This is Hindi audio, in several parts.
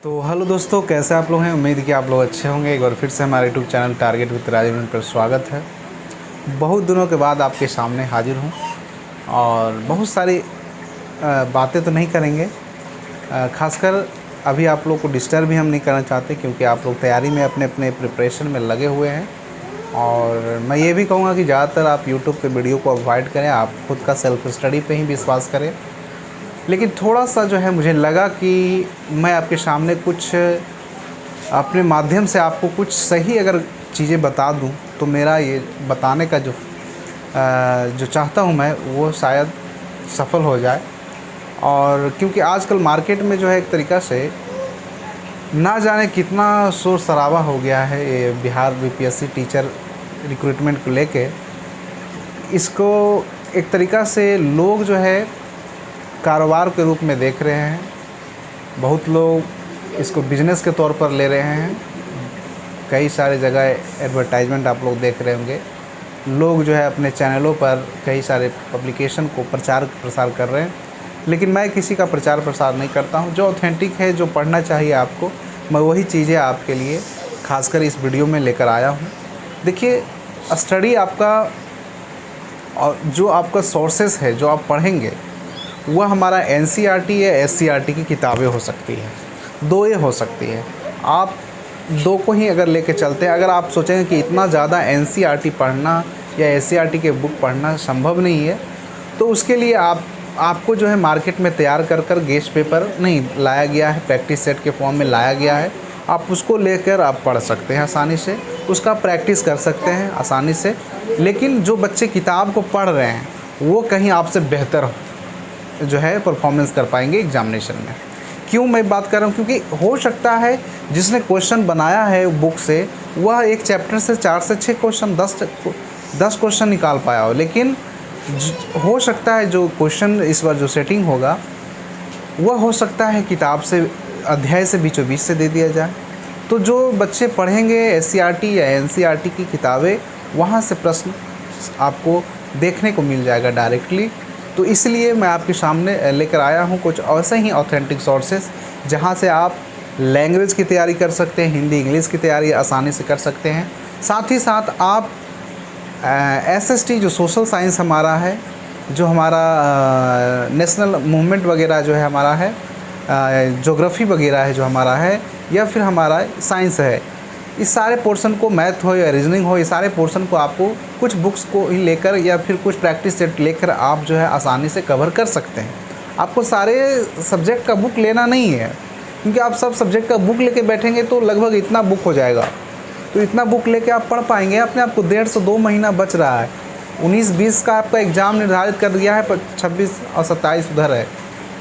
तो हेलो दोस्तों, कैसे आप लोग हैं। उम्मीद कि आप लोग अच्छे होंगे। एक बार फिर से हमारे YouTube channel target with Rajiv पर स्वागत है। बहुत दिनों के बाद आपके सामने हाजिर हूं और बहुत सारी बातें तो नहीं करेंगे। खासकर अभी आप लोग को डिस्टर्ब भी हम नहीं करना चाहते, क्योंकि आप लोग तैयारी में अपने अपने प्रिपरेशन में लगे हुए हैं। और मैं ये भी कहूँगा कि ज़्यादातर आप यूट्यूब पे वीडियो को अवॉइड करें, आप खुद का सेल्फ स्टडी पे ही विश्वास करें। लेकिन थोड़ा सा जो है मुझे लगा कि मैं आपके सामने कुछ अपने माध्यम से आपको कुछ सही अगर चीज़ें बता दूं, तो मेरा ये बताने का जो चाहता हूं मैं, वो शायद सफल हो जाए। और क्योंकि आजकल मार्केट में जो है एक तरीक़ा से ना जाने कितना शोर शराबा हो गया है ये बिहार बीपीएससी टीचर रिक्रूटमेंट को लेके। इसको एक तरीक़ा से लोग जो है कारोबार के रूप में देख रहे हैं। बहुत लोग इसको बिजनेस के तौर पर ले रहे हैं। कई सारे जगह एडवर्टाइजमेंट आप लोग देख रहे होंगे। लोग जो है अपने चैनलों पर कई सारे पब्लिकेशन को प्रचार प्रसार कर रहे हैं। लेकिन मैं किसी का प्रचार प्रसार नहीं करता हूं। जो ऑथेंटिक है, जो पढ़ना चाहिए आपको, मैं वही चीज़ें आपके लिए खासकर इस वीडियो में लेकर आया हूं। देखिए, स्टडी आपका और जो आपका सोर्सेस है, जो आप पढ़ेंगे, वह हमारा एनसीईआरटी या एससीईआरटी की किताबें हो सकती हैं। दो ये हो सकती है। आप दो को ही अगर लेके चलते हैं, अगर आप सोचेंगे कि इतना ज़्यादा एनसीईआरटी पढ़ना या एससीईआरटी के बुक पढ़ना संभव नहीं है, तो उसके लिए आपको जो है मार्केट में तैयार कर गेस्ट पेपर नहीं लाया गया है, प्रैक्टिस सेट के फॉर्म में लाया गया है। आप उसको लेकर आप पढ़ सकते हैं आसानी से, उसका प्रैक्टिस कर सकते हैं आसानी से। लेकिन जो बच्चे किताब को पढ़ रहे हैं, वो कहीं आपसे बेहतर जो है परफॉर्मेंस कर पाएंगे एग्जामिनेशन में। क्यों मैं बात कर रहा हूँ? क्योंकि हो सकता है जिसने क्वेश्चन बनाया है बुक से, वह एक चैप्टर से 4 से 6 क्वेश्चन 10 क्वेश्चन निकाल पाया हो। लेकिन हो सकता है जो क्वेश्चन इस बार जो सेटिंग होगा, वह हो सकता है किताब से, अध्याय से बीचों बीच से दे दिया जाए। तो जो बच्चे पढ़ेंगे एससीईआरटी या एनसीईआरटी की किताबें, वहाँ से प्रश्न आपको देखने को मिल जाएगा डायरेक्टली। तो इसलिए मैं आपके सामने लेकर आया हूँ कुछ ऐसे ही ऑथेंटिक सोर्सेस, जहाँ से आप लैंग्वेज की तैयारी कर सकते हैं, हिंदी इंग्लिश की तैयारी आसानी से कर सकते हैं। साथ ही साथ आप एसएसटी जो सोशल साइंस हमारा है, जो हमारा नेशनल मूवमेंट वगैरह जो है हमारा है, ज्योग्राफी वगैरह है जो हमारा है, या फिर हमारा साइंस है, इस सारे पोर्शन को, मैथ हो या रीजनिंग हो, ये सारे पोर्शन को आपको कुछ बुक्स को ही लेकर या फिर कुछ प्रैक्टिस सेट लेकर आप जो है आसानी से कवर कर सकते हैं। आपको सारे सब्जेक्ट का बुक लेना नहीं है, क्योंकि आप सब सब्जेक्ट का बुक लेके बैठेंगे तो लगभग इतना बुक हो जाएगा। तो इतना बुक लेके आप पढ़ पाएंगे अपने आप को? 1.5 से 2 महीना बच रहा है। 19-20 का आपका एग्ज़ाम निर्धारित कर दिया है, पर 26 और 27 उधर है।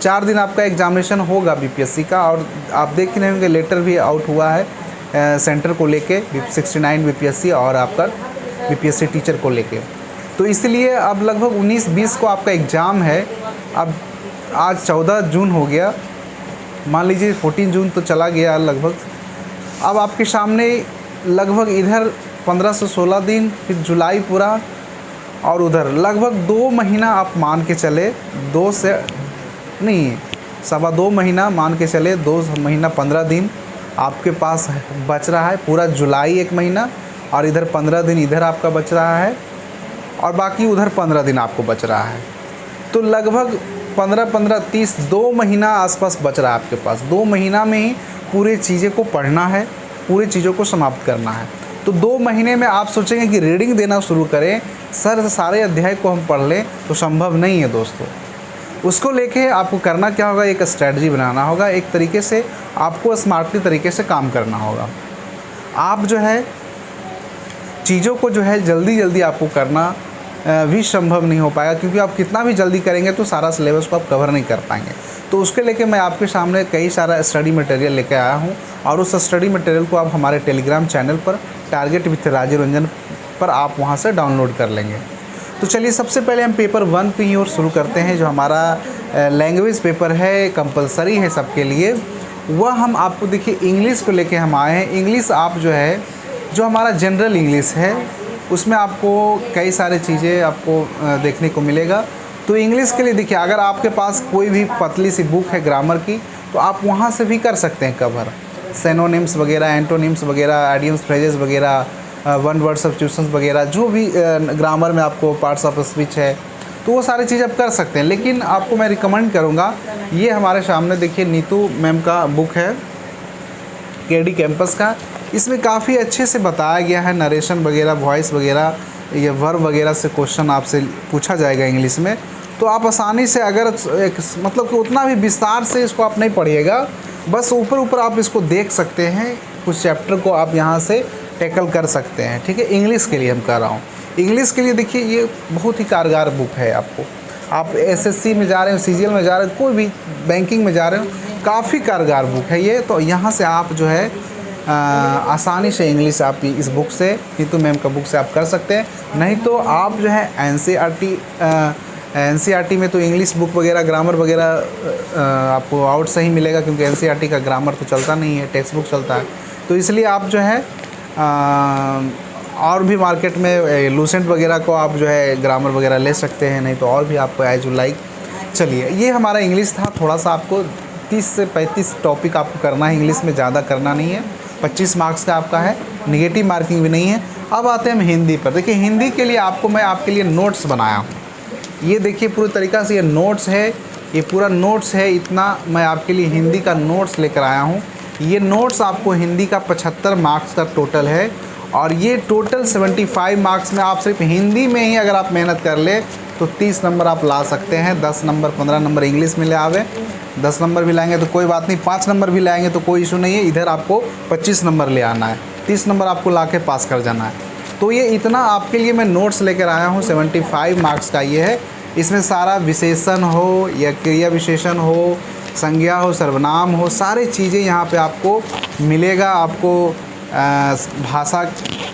4 दिन आपका एग्जामिनेशन होगा बीपीएससी का। और आप देख रहे होंगे लेटर भी आउट हुआ है सेंटर को लेके, 69 बीपीएससी और आपका बीपीएससी टीचर को लेके। तो इसलिए अब लगभग 19-20 को आपका एग्ज़ाम है। अब आज 14 जून हो गया, मान लीजिए 14 जून तो चला गया लगभग। अब आपके सामने लगभग इधर 15 से 16 दिन, फिर जुलाई पूरा, और उधर लगभग 2 महीना आप मान के चले, 2 से नहीं 2.25 महीना मान के चले, 2 महीना 15 दिन आपके पास बच रहा है। पूरा जुलाई 1 महीना, और इधर 15 दिन इधर आपका बच रहा है, और बाकी उधर 15 दिन आपको बच रहा है। तो लगभग 15-15, 30, 2 महीना आसपास बच रहा है आपके पास। 2 महीना में ही पूरी चीज़ें को पढ़ना है, पूरी चीज़ों को समाप्त करना है। तो 2 महीने में आप सोचेंगे कि रीडिंग देना शुरू करें, सर सारे अध्याय को हम पढ़ लें, तो संभव नहीं है दोस्तों। उसको लेके आपको करना क्या होगा, एक स्ट्रेटजी बनाना होगा, एक तरीके से आपको स्मार्टली तरीके से काम करना होगा। आप जो है चीज़ों को जो है जल्दी आपको करना भी संभव नहीं हो पाएगा, क्योंकि आप कितना भी जल्दी करेंगे तो सारा सिलेबस को आप कवर नहीं कर पाएंगे। तो उसके लेके मैं आपके सामने कई सारा स्टडी मटेरियल लेके आया हूँ, और उस स्टडी मटेरियल को आप हमारे टेलीग्राम चैनल पर टारगेट विद राजीव रंजन पर आप वहाँ से डाउनलोड कर लेंगे। तो चलिए, सबसे पहले हम पेपर 1 की ओर शुरू करते हैं, जो हमारा लैंग्वेज पेपर है, कंपलसरी है सबके लिए। वह हम आपको देखिए इंग्लिश को लेके हम आए हैं। इंग्लिश आप जो है, जो हमारा जनरल इंग्लिश है, उसमें आपको कई सारी चीज़ें आपको देखने को मिलेगा। तो इंग्लिश के लिए देखिए, अगर आपके पास कोई भी पतली सी बुक है ग्रामर की, तो आप वहाँ से भी कर सकते हैं कवर। सिनोनिम्स वगैरह, एंटोनिम्स वगैरह, आइडियम्स, फ्रेजेस वगैरह, वन वर्ड सब्स्टिट्यूशंस वगैरह, जो भी ग्रामर में आपको पार्ट्स ऑफ स्पीच है, तो वो सारी चीज़ आप कर सकते हैं। लेकिन आपको मैं रिकमेंड करूँगा, ये हमारे सामने देखिए नीतू मैम का बुक है केडी कैंपस का। इसमें काफ़ी अच्छे से बताया गया है, नरेशन वगैरह, वॉइस वगैरह, ये वर्ब वगैरह से क्वेश्चन आपसे पूछा जाएगा इंग्लिश में। तो आप आसानी से अगर एक मतलब कि उतना भी विस्तार से इसको आप नहीं पढ़िएगा, बस ऊपर ऊपर आप इसको देख सकते हैं, कुछ चैप्टर को आप यहाँ से टैकल कर सकते हैं। ठीक है, इंग्लिश के लिए हम कह रहा हूँ। इंग्लिश के लिए देखिए ये बहुत ही कारगर बुक है आपको। आप एसएससी में जा रहे हो, सीजीएल में जा रहे हो, कोई भी बैंकिंग में जा रहे हो, काफ़ी कारगर बुक है ये। तो यहाँ से आप जो है आसानी से इंग्लिश आप इस बुक से, नीतू मैम का बुक से आप कर सकते हैं। नहीं तो आप जो है एनसीईआरटी में तो इंग्लिश बुक वगैरह, ग्रामर वगैरह आपको आउट से ही मिलेगा, क्योंकि एनसीईआरटी का ग्रामर तो चलता नहीं है, टेक्स्ट बुक चलता है। तो इसलिए आप जो है और भी मार्केट में लूसेंट वगैरह को आप जो है ग्रामर वगैरह ले सकते हैं, नहीं तो और भी आपको एज यू लाइक। चलिए, ये हमारा इंग्लिश था। थोड़ा सा आपको 30 से 35 टॉपिक आपको करना है इंग्लिश में, ज़्यादा करना नहीं है। 25 मार्क्स का आपका है, निगेटिव मार्किंग भी नहीं है। अब आते हैं हम हिंदी पर। देखिए, हिंदी के लिए मैं आपके लिए नोट्स बनाया हूँ। ये देखिए पूरी तरीक़ा से ये नोट्स है, ये पूरा नोट्स है। इतना मैं आपके लिए हिंदी का नोट्स लेकर आया हूँ। ये नोट्स आपको हिंदी का 75 मार्क्स का टोटल है, और ये टोटल 75 मार्क्स में आप सिर्फ हिंदी में ही अगर आप मेहनत कर ले तो 30 नंबर आप ला सकते हैं। 10 नंबर 15 नंबर इंग्लिश में ले आवे, 10 नंबर भी लाएंगे तो कोई बात नहीं, 5 नंबर भी लाएंगे तो कोई इशू नहीं है। इधर आपको 25 नंबर ले आना है, 30 नंबर आपको ला के पास कर जाना है। तो ये इतना आपके लिए मैं नोट्स लेकर आया हूँ। 75 मार्क्स का ये है। इसमें सारा विशेषण हो या क्रिया विशेषण हो, संज्ञा हो, सर्वनाम हो, सारी चीज़ें यहाँ पे आपको मिलेगा। आपको भाषा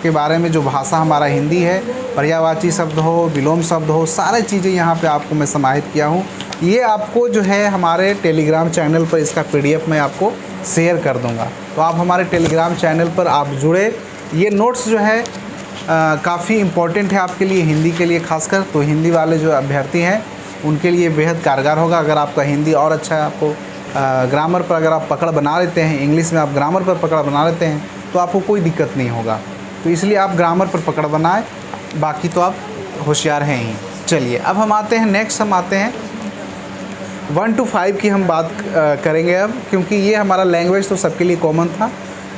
के बारे में, जो भाषा हमारा हिंदी है, पर्यायवाची शब्द हो, विलोम शब्द हो, सारी चीज़ें यहाँ पे आपको मैं समाहित किया हूँ। ये आपको जो है हमारे टेलीग्राम चैनल पर इसका PDF मैं आपको शेयर कर दूँगा। तो आप हमारे टेलीग्राम चैनल पर आप जुड़े। ये नोट्स जो है काफ़ी इम्पोर्टेंट है आपके लिए, हिंदी के लिए खासकर। तो हिंदी वाले जो अभ्यर्थी हैं उनके लिए बेहद कारगर होगा। अगर आपका हिंदी और अच्छा है, आपको ग्रामर पर अगर आप पकड़ बना लेते हैं, इंग्लिश में आप ग्रामर पर पकड़ बना लेते हैं, तो आपको कोई दिक्कत नहीं होगा। तो इसलिए आप ग्रामर पर पकड़ बनाएं, बाकी तो आप होशियार हैं ही। चलिए, अब हम आते हैं नेक्स्ट, हम आते हैं 1 to 5 की हम बात करेंगे अब, क्योंकि ये हमारा लैंग्वेज तो सबके लिए कॉमन था।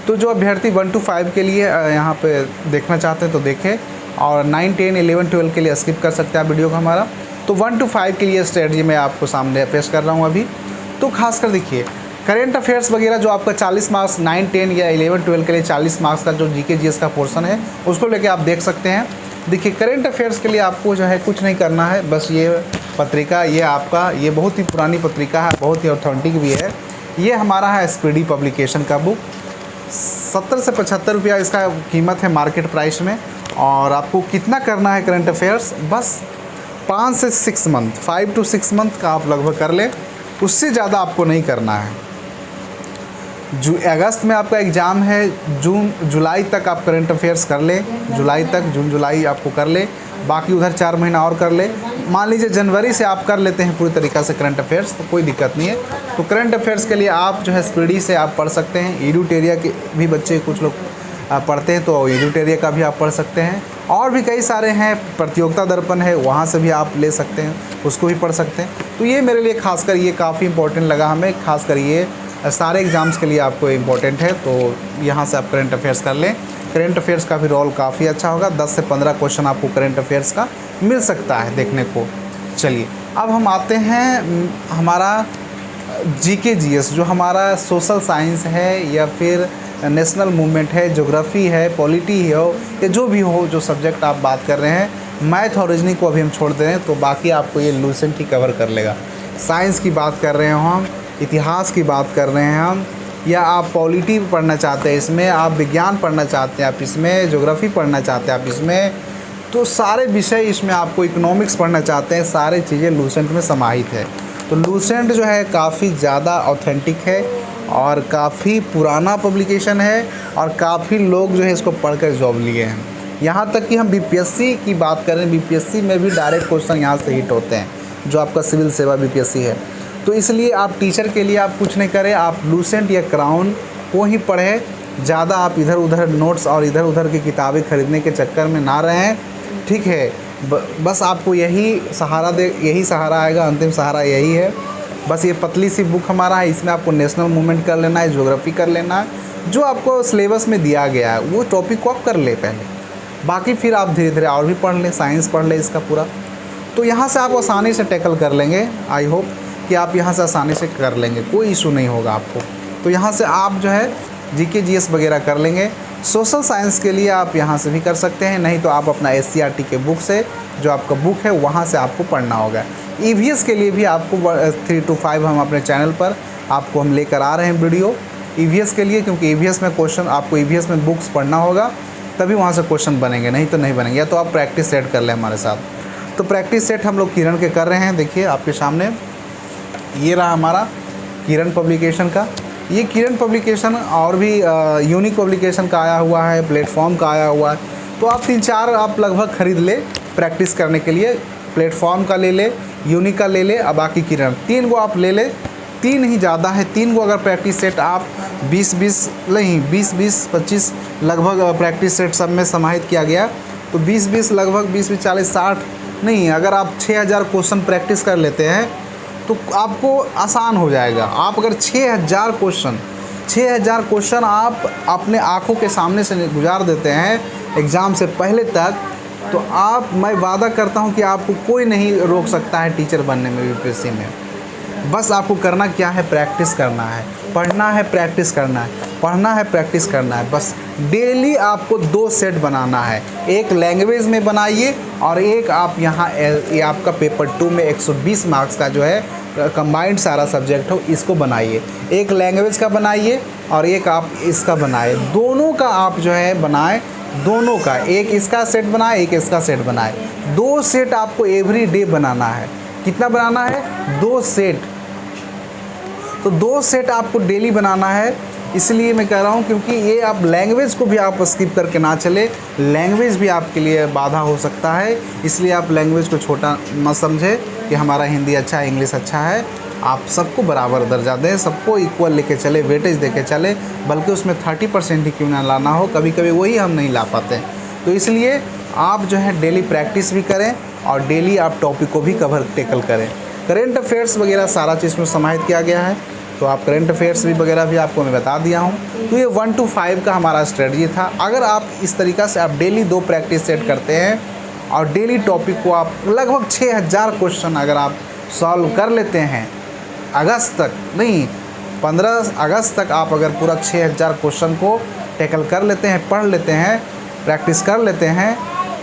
तो जो अभ्यर्थी 1 to 5 के लिए यहाँ पे देखना चाहते हैं तो देखें, और 9, 10, 11, 12 के लिए स्किप कर सकते हैं आप वीडियो को हमारा। तो 1 to 5 के लिए स्ट्रेटजी मैं आपको सामने पेश कर रहा हूँ अभी। तो खासकर देखिए, करेंट अफेयर्स वगैरह जो आपका 40 मार्क्स 9, 10 या 11, 12 के लिए 40 मार्क्स का जो GK GS का पोर्शन है, उसको लेके आप देख सकते हैं। देखिए, करेंट अफेयर्स के लिए आपको जो है कुछ नहीं करना है, बस ये पत्रिका, ये आपका, ये बहुत ही पुरानी पत्रिका है, बहुत ही ऑथेंटिक भी है। ये हमारा है स्पीडी पब्लिकेशन का बुक। 70 से 75 रुपया इसका कीमत है मार्केट प्राइस में। और आपको कितना करना है करंट अफेयर्स, बस 5 से 6 मंथ, 5 to 6 मंथ का आप लगभग कर ले, उससे ज़्यादा आपको नहीं करना है। अगस्त में आपका एग्ज़ाम है, जून जुलाई तक आप करंट अफेयर्स कर ले, जुलाई तक, जून जुलाई आपको कर ले, बाकी उधर 4 महीना और कर ले। मान लीजिए जनवरी से आप कर लेते हैं पूरी तरीक़ा से करंट अफेयर्स, तो कोई दिक्कत नहीं है। तो करंट अफेयर्स के लिए आप जो है स्पीडी से आप पढ़ सकते हैं। एडुटेरिया के भी बच्चे कुछ लोग पढ़ते हैं, तो एडुटेरिया का भी आप पढ़ सकते हैं। और भी कई सारे हैं, प्रतियोगिता दर्पण है, वहाँ से भी आप ले सकते हैं, उसको भी पढ़ सकते हैं। तो ये मेरे लिए खासकर ये काफ़ी इंपॉर्टेंट लगा हमें, खासकर ये सारे एग्ज़ाम्स के लिए आपको इम्पोर्टेंट है। तो यहाँ से आप करंट अफेयर्स कर लें। करंट अफेयर्स का भी रोल काफ़ी अच्छा होगा। 10 से 15 क्वेश्चन आपको करंट अफेयर्स का मिल सकता है देखने को। चलिए, अब हम आते हैं हमारा GK GS, जो हमारा सोशल साइंस है या फिर नेशनल मूवमेंट है, ज्योग्राफी है, पॉलिटी हो, या जो भी हो, जो सब्जेक्ट आप बात कर रहे हैं। मैथ और रीजनिंग को अभी हम छोड़ दे रहे हैं, तो बाकी आपको ये लूसेंट ही कवर कर लेगा। साइंस की बात कर रहे हैं हम, इतिहास की बात कर रहे हैं हम, या आप पॉलिटी पढ़ना चाहते हैं इसमें, आप विज्ञान पढ़ना चाहते हैं आप इसमें, ज्योग्राफी पढ़ना चाहते हैं आप इसमें, तो सारे विषय इसमें, आपको इकोनॉमिक्स पढ़ना चाहते हैं, सारी चीज़ें लूसेंट में समाहित है। तो लूसेंट जो है काफ़ी ज़्यादा ऑथेंटिक है और काफ़ी पुराना पब्लिकेशन है, और काफ़ी लोग जो है इसको पढ़कर जॉब लिए हैं। यहाँ तक कि हम BPSC की बात करें, BPSC में भी डायरेक्ट क्वेश्चन यहाँ से हिट होते हैं, जो आपका सिविल सेवा BPSC है। तो इसलिए आप टीचर के लिए आप कुछ नहीं करें, आप लूसेंट या क्राउन को ही पढ़ें। ज़्यादा आप इधर उधर नोट्स और इधर उधर की किताबें खरीदने के चक्कर में ना रहें, ठीक है। बस आपको यही सहारा आएगा, अंतिम सहारा यही है। बस ये पतली सी बुक हमारा है, इसमें आपको नेशनल मूवमेंट कर लेना है, ज्योग्राफी कर लेना है, जो आपको सिलेबस में दिया गया है वो टॉपिक को आप कर ले पहले, बाकी फिर आप धीरे धीरे और भी पढ़ लें, साइंस पढ़ लें इसका पूरा। तो यहाँ से आप आसानी से टैकल कर लेंगे। आई होप कि आप यहाँ से आसानी से कर लेंगे, कोई इशू नहीं होगा आपको। तो यहाँ से आप जो है जीके जीएस वगैरह कर लेंगे। सोशल साइंस के लिए आप यहाँ से भी कर सकते हैं, नहीं तो आप अपना एससीईआरटी के बुक से, जो आपका बुक है वहाँ से आपको पढ़ना होगा। ईवीएस के लिए भी आपको 3 to 5 हम अपने चैनल पर आपको हम लेकर आ रहे हैं वीडियो ईवीएस के लिए, क्योंकि ईवीएस में क्वेश्चन आपको ईवीएस में बुक्स पढ़ना होगा, तभी वहाँ से क्वेश्चन बनेंगे, नहीं तो नहीं बनेंगे। या तो आप प्रैक्टिस सेट कर लें हमारे साथ। तो प्रैक्टिस सेट हम लोग किरण के कर रहे हैं। देखिए आपके सामने ये रहा हमारा किरण पब्लिकेशन का। ये किरण पब्लिकेशन और भी यूनिक पब्लिकेशन का आया हुआ है, प्लेटफॉर्म का आया हुआ है। तो आप 3-4 आप लगभग खरीद ले प्रैक्टिस करने के लिए। प्लेटफॉर्म का ले ले, यूनिक का ले ले, और बाकी किरण 3 गो आप ले ले। 3 ही ज़्यादा है। 3 गो अगर प्रैक्टिस सेट आप 20-20 लगभग प्रैक्टिस सेट सब में समाहित किया गया, तो 20-20 लगभग 20-20 40-60 नहीं, अगर आप 6000 क्वेश्चन प्रैक्टिस कर लेते हैं तो आपको आसान हो जाएगा। आप अगर 6000 क्वेश्चन आप अपने आँखों के सामने से गुजार देते हैं एग्ज़ाम से पहले तक, तो मैं वादा करता हूं कि आपको कोई नहीं रोक सकता है टीचर बनने में, यूपीएससी में। बस आपको करना क्या है, प्रैक्टिस करना है, पढ़ना है, प्रैक्टिस करना है, पढ़ना है, प्रैक्टिस करना है। बस डेली आपको 2 सेट बनाना है, एक लैंग्वेज में बनाइए और एक आप यहाँ ये आपका पेपर 2 में 120 मार्क्स का जो है कंबाइंड सारा सब्जेक्ट हो, इसको बनाइए। एक लैंग्वेज का बनाइए और एक आप इसका बनाए, दोनों का आप जो है बनाएं, दोनों का, एक इसका सेट बनाए, एक इसका सेट बनाए। 2 सेट आपको एवरी डे बनाना है। कितना बनाना है? 2 सेट। तो 2 सेट आपको डेली बनाना है। इसलिए मैं कह रहा हूँ, क्योंकि ये आप लैंग्वेज को भी आप स्किप करके ना चले, लैंग्वेज भी आपके लिए बाधा हो सकता है। इसलिए आप लैंग्वेज को छोटा मत समझे कि हमारा हिंदी अच्छा है, इंग्लिश अच्छा है। आप सबको बराबर दर्जा दें, सबको इक्वल लेके चले, वेटेज देके चले, बल्कि उसमें 30% ही क्यों ना लाना हो, कभी कभी वही हम नहीं ला पाते। तो इसलिए आप जो है डेली प्रैक्टिस भी करें और डेली आप टॉपिक को भी टैकल करें। करेंट अफेयर्स वगैरह सारा चीज़ में समाहित किया गया है, तो आप करेंट अफेयर्स भी वगैरह भी आपको मैं बता दिया हूँ। तो ये 1 to 5 का हमारा स्ट्रेटजी था। अगर आप इस तरीक़ा से आप डेली 2 प्रैक्टिस सेट करते हैं और डेली टॉपिक को आप लगभग 6000 क्वेश्चन अगर आप सॉल्व कर लेते हैं अगस्त तक, नहीं 15 अगस्त तक आप अगर पूरा 6000 क्वेश्चन को टैकल कर लेते हैं, पढ़ लेते हैं, प्रैक्टिस कर लेते हैं,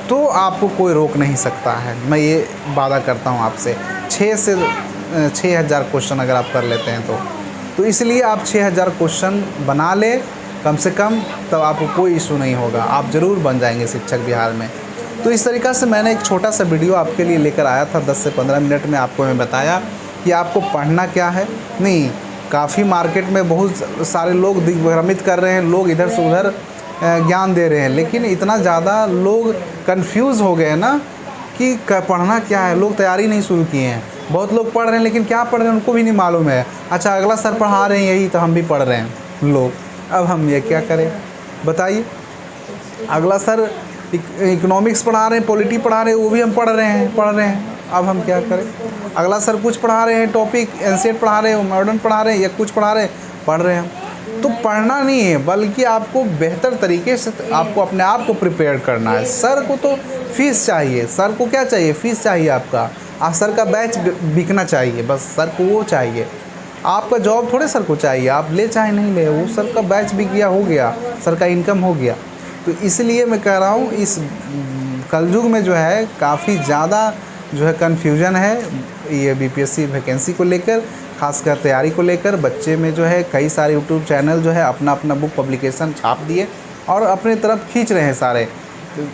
तो आपको कोई रोक नहीं सकता है। मैं ये वादा करता हूँ आपसे। 6000 क्वेश्चन अगर आप कर लेते हैं तो इसलिए आप 6000 क्वेश्चन बना लें कम से कम, तब आपको कोई इशू नहीं होगा, आप ज़रूर बन जाएंगे शिक्षक बिहार में। तो इस तरीक़ा से मैंने एक छोटा सा वीडियो आपके लिए लेकर आया था। 10 से 15 मिनट में आपको मैं बताया कि आपको पढ़ना क्या है। नहीं, काफ़ी मार्केट में बहुत सारे लोग दिग्भ्रमित कर रहे हैं, लोग इधर से उधर ज्ञान दे रहे हैं, लेकिन इतना ज़्यादा लोग कंफ्यूज हो गए ना कि पढ़ना क्या है। लोग तैयारी नहीं शुरू किए हैं। बहुत लोग पढ़ रहे हैं, लेकिन क्या पढ़ रहे हैं उनको भी नहीं मालूम है। अच्छा, अगला सर पढ़ा रहे हैं यही, तो हम भी पढ़ रहे हैं लोग। अब हम ये क्या करें बताइए? अगला सर इकोनॉमिक्स पढ़ा रहे हैं, पॉलिटी पढ़ा रहे हैं, वो भी हम पढ़ रहे हैं। अब हम क्या करें? अगला सर कुछ पढ़ा रहे हैं, टॉपिक एनसीईआरटी पढ़ा रहे हैं, मॉडर्न पढ़ा रहे हैं, या कुछ पढ़ा रहे हैं, पढ़ रहे हैं। तो पढ़ना नहीं है, बल्कि आपको बेहतर तरीके से आपको अपने आप को प्रिपेयर करना है। सर को तो फीस चाहिए, सर को क्या चाहिए? फीस चाहिए आपका। सर का बैच बिकना चाहिए, बस सर को वो चाहिए। आपका जॉब थोड़े सर को चाहिए, आप ले चाहे नहीं ले, वो सर का बैच बिक गया, हो गया, सर का इनकम हो गया। तो इसलिए मैं कह रहा हूँ, इस कलयुग में जो है काफ़ी ज़्यादा जो है कन्फ्यूजन है ये बीपीएससी वैकेंसी को लेकर, खासकर तैयारी को लेकर। बच्चे में जो है कई सारे यूट्यूब चैनल जो है अपना अपना बुक पब्लिकेशन छाप दिए और अपने तरफ खींच रहे हैं सारे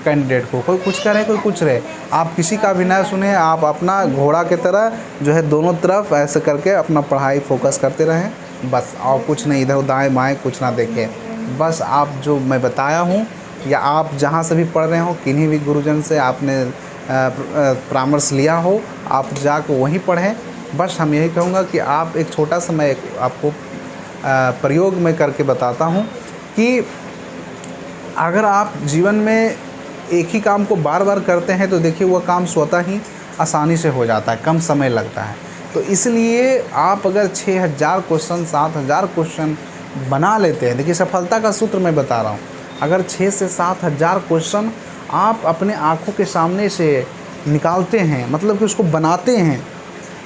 कैंडिडेट को। कोई कुछ करे, कोई कुछ रहे। आप किसी का भी ना सुने, आप अपना घोड़ा के तरह जो है दोनों तरफ ऐसे करके अपना पढ़ाई फोकस करते रहें बस, और कुछ नहीं, इधर दाएँ बाएँ कुछ ना देखें। बस आप जो मैं बताया हूँ, या आप जहाँ से भी पढ़ रहे हो, किन्हीं भी गुरुजन से आपने परामर्श लिया हो, आप जाकर वहीं पढ़ें बस हम यही कहूँगा कि आप एक छोटा सा मैं आपको प्रयोग में करके बताता हूँ कि अगर आप जीवन में एक ही काम को बार बार करते हैं तो देखिए वह काम स्वतः ही आसानी से हो जाता है, कम समय लगता है। तो इसलिए आप अगर 6000 क्वेश्चन 7000 क्वेश्चन बना लेते हैं, देखिए सफलता का सूत्र मैं बता रहा हूँ, अगर 6 से 7000 क्वेश्चन आप अपने आँखों के सामने से निकालते हैं, मतलब कि उसको बनाते हैं,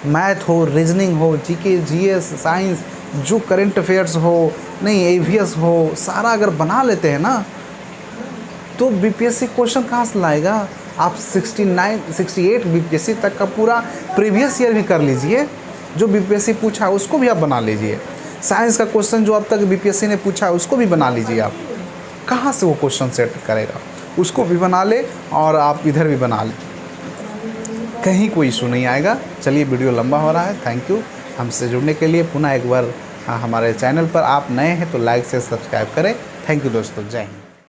मैथ हो, रीजनिंग हो, जीके, जीएस, साइंस, जो करंट अफेयर्स हो, नहीं एवीएस हो, सारा अगर बना लेते हैं ना, तो बीपीएससी क्वेश्चन कहाँ से लाएगा। आप 68 बीपीएससी तक का पूरा प्रीवियस ईयर भी कर लीजिए, जो बीपीएससी पूछा है उसको भी आप बना लीजिए। साइंस का क्वेश्चन जो अब तक बीपीएससी ने पूछा है उसको भी बना लीजिए। आप कहाँ से वो क्वेश्चन सेट करेगा, उसको भी बना ले और आप इधर भी बना ले, कहीं कोई इशू नहीं आएगा। चलिए वीडियो लंबा हो रहा है, थैंक यू हमसे जुड़ने के लिए। पुनः एक बार हमारे चैनल पर आप नए हैं तो लाइक से सब्सक्राइब करें। थैंक यू दोस्तों, जय हिंद।